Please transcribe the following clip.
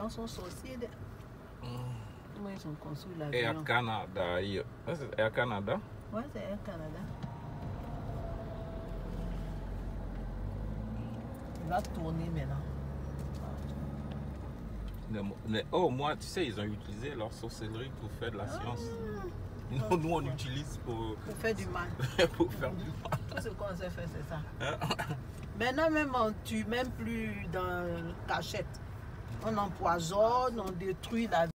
Blancs sont sorciers. Comment ils ont construit l'avion? Air Canada. C'est Air Canada? Ouais, c'est Air Canada. Il va tourner maintenant. Oh, moi, tu sais, ils ont utilisé leur sorcellerie pour faire de la science. Nous, on utilise pour faire du mal. Pour faire du mal. Tout ce qu'on sait faire, c'est ça. Maintenant, même on tue même plus dans cachette. On empoisonne, on détruit la vie.